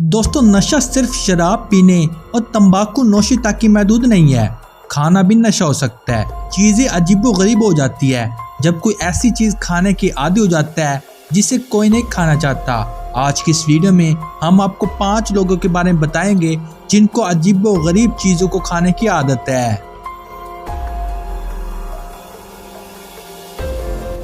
दोस्तों, नशा सिर्फ शराब पीने और तंबाकू नोशी तक ही महदूद नहीं है। खाना भी नशा हो सकता है। चीज़ें अजीबोगरीब हो जाती है जब कोई ऐसी चीज़ खाने की आदी हो जाता है जिसे कोई नहीं खाना चाहता। आज की इस वीडियो में हम आपको 5 लोगों के बारे में बताएंगे जिनको अजीबोगरीब चीज़ों को खाने की आदत है।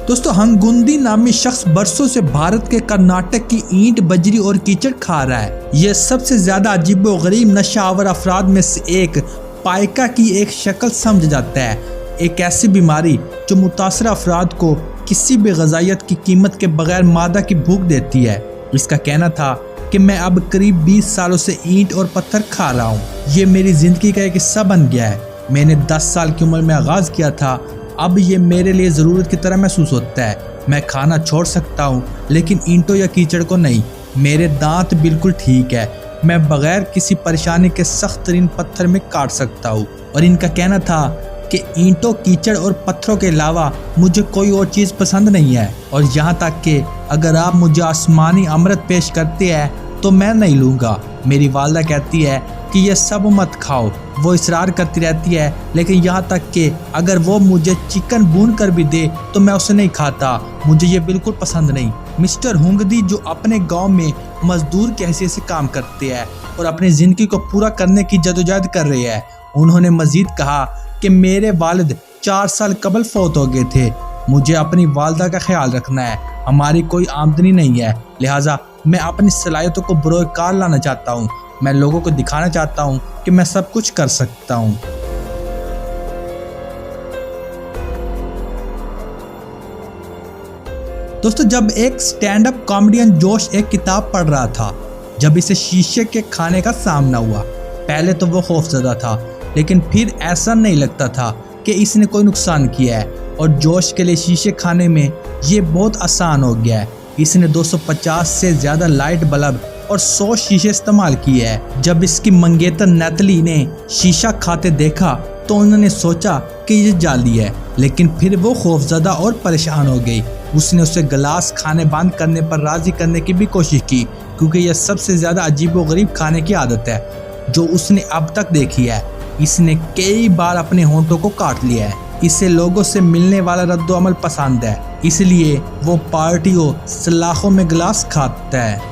दोस्तों, हंगुंदी नामी शख्स बरसों से भारत के कर्नाटक की ईंट, बजरी और कीचड़ खा रहा है। यह सबसे ज्यादा अजीबोगरीब नशावर अफराद में से एक पाइका की एक शक्ल समझ जाता है। एक ऐसी बीमारी जो मुतासरा अफराद को किसी भी ग़िज़ाइयत की कीमत के बगैर मादा की भूख देती है। इसका कहना था कि मैं अब करीब 20 सालों से ईंट और पत्थर खा रहा हूँ। ये मेरी ज़िंदगी का एक हिस्सा बन गया है। मैंने 10 साल की उम्र में आगाज़ किया था। अब ये मेरे लिए ज़रूरत की तरह महसूस होता है। मैं खाना छोड़ सकता हूँ लेकिन ईंटों या कीचड़ को नहीं। मेरे दांत बिल्कुल ठीक है। मैं बगैर किसी परेशानी के सख्त तरीन पत्थर में काट सकता हूँ। और इनका कहना था कि ईंटों, कीचड़ और पत्थरों के अलावा मुझे कोई और चीज़ पसंद नहीं है। और यहाँ तक कि अगर आप मुझे आसमानी अमृत पेश करते हैं तो मैं नहीं लूँगा। मेरी वालदा कहती है कि ये सब मत खाओ। वो इसरार करती रहती है, लेकिन यहाँ तक कि अगर वो मुझे चिकन भून कर भी दे तो मैं उसे नहीं खाता। मुझे ये बिल्कुल पसंद नहीं। मिस्टर हुंगदी जो अपने गांव में मजदूर की हैसियत से काम करते हैं और अपनी ज़िंदगी को पूरा करने की जदोजहद कर रहे हैं, उन्होंने मजीद कहा कि मेरे वालिद 4 साल कबल फौत हो गए थे। मुझे अपनी वालदा का ख्याल रखना है। हमारी कोई आमदनी नहीं है, लिहाजा मैं अपनी सलाहियतों को बरोए कार लाना चाहता हूँ। मैं लोगों को दिखाना चाहता हूँ कि मैं सब कुछ कर सकता हूँ। दोस्तों, जब एक स्टैंड अप कॉमेडियन जोश एक किताब पढ़ रहा था, जब इसे शीशे के खाने का सामना हुआ, पहले तो वो खौफजदा था, लेकिन फिर ऐसा नहीं लगता था कि इसने कोई नुकसान किया है। और जोश के लिए शीशे खाने में ये बहुत आसान हो गया है। इसने 250 से ज़्यादा लाइट बल्ब और 100 शीशे इस्तेमाल किए हैं। जब इसकी मंगेतर नैतली ने शीशा खाते देखा तो उन्होंने सोचा कि ये जाली है, लेकिन फिर वो खौफजदा और परेशान हो गई। उसने उसे गिलास खाने बंद करने पर राज़ी करने की भी कोशिश की, क्योंकि यह सबसे ज़्यादा अजीबोगरीब खाने की आदत है जो उसने अब तक देखी है। इसने कई बार अपने होंठों को काट लिया है। इसे लोगों से मिलने वाला रद्दोअमल पसंद है, इसलिए वो पार्टियों, सलाखों में गिलास खाता है।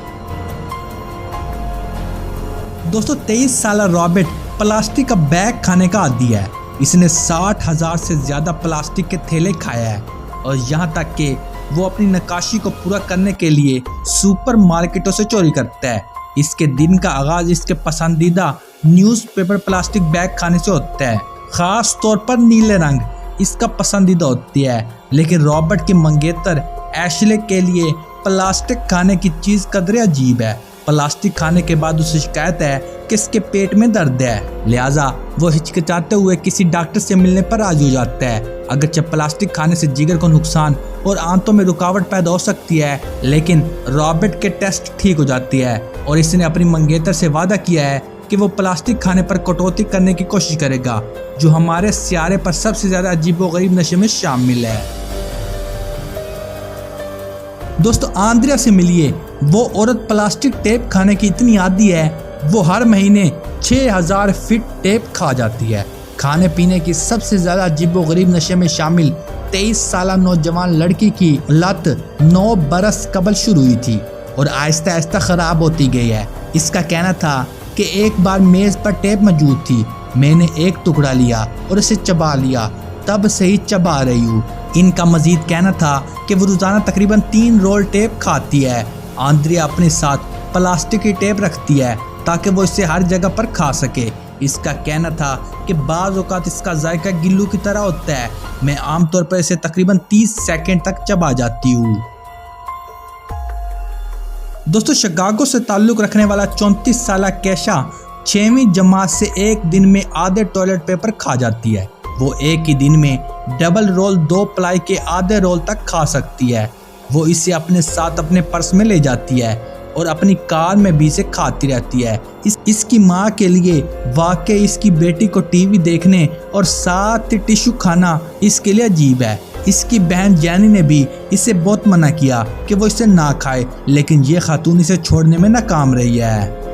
दोस्तों, 23 साल रॉबर्ट प्लास्टिक का बैग खाने का आदी है। इसने 60,000 से ज़्यादा प्लास्टिक के थैले खाया है और यहाँ तक कि वो अपनी नक्काशी को पूरा करने के लिए सुपर मार्केटों से चोरी करता है। इसके दिन का आगाज़ इसके पसंदीदा न्यूज़पेपर प्लास्टिक बैग खाने से होता है। ख़ास तौर पर नीले रंग इसका पसंदीदा होती है। लेकिन रॉबर्ट की मंगेतर एशले के लिए प्लास्टिक खाने की चीज़ कदरे अजीब है। प्लास्टिक खाने के बाद उसे शिकायत है कि इसके पेट में दर्द है, लिहाजा वो हिचकिचाते हुए किसी डॉक्टर से मिलने पर राजी हो जाता है। अगरचे प्लास्टिक खाने से जिगर को नुकसान और आंतों में रुकावट पैदा हो सकती है, लेकिन रॉबर्ट के टेस्ट ठीक हो जाती है और इसने अपनी मंगेतर से वादा किया है कि वो प्लास्टिक खाने पर कटौती करने की कोशिश करेगा, जो हमारे सियारे पर सबसे ज़्यादा अजीबोगरीब नशे में शामिल है। दोस्तों, आंद्रिया से मिलिए। वो औरत प्लास्टिक टेप खाने की इतनी आदी है, वो हर महीने 6000 फीट टेप खा जाती है। खाने पीने की सबसे ज़्यादा अजीबोगरीब नशे में शामिल 23 साल नौजवान लड़की की लत 9 बरस कबल शुरू हुई थी और आहिस्ता आहिस्ता ख़राब होती गई है। इसका कहना था कि एक बार मेज़ पर टेप मौजूद थी, मैंने एक टुकड़ा लिया और इसे चबा लिया, तब से ही चबा रही हूँ। इनका मजीद कहना था कि वो रोज़ाना तकरीबन 3 रोल टेप खाती है। आंद्रिया अपने साथ प्लास्टिक की टेप रखती है ताकि वो इसे हर जगह पर खा सके। इसका कहना था कि बाज़ औक़ात इसका जायका गिल्लू की तरह होता है। मैं आमतौर पर इसे तकरीबन 30 सेकंड तक चबा जाती हूँ। दोस्तों, शिकागो से ताल्लुक़ रखने वाला 34 साल केशा 6वीं जमात से एक दिन में आधे टॉयलेट पेपर खा जाती है। वो एक ही दिन में डबल रोल 2 प्लाई के आधे रोल तक खा सकती है। वो इसे अपने साथ अपने पर्स में ले जाती है और अपनी कार में भी इसे खाती रहती है। इसकी माँ के लिए वाकई इसकी बेटी को टीवी देखने और साथ टिश्यू खाना इसके लिए अजीब है। इसकी बहन जैनी ने भी इसे बहुत मना किया कि वो इसे ना खाए, लेकिन ये खातून इसे छोड़ने में नाकाम रही है।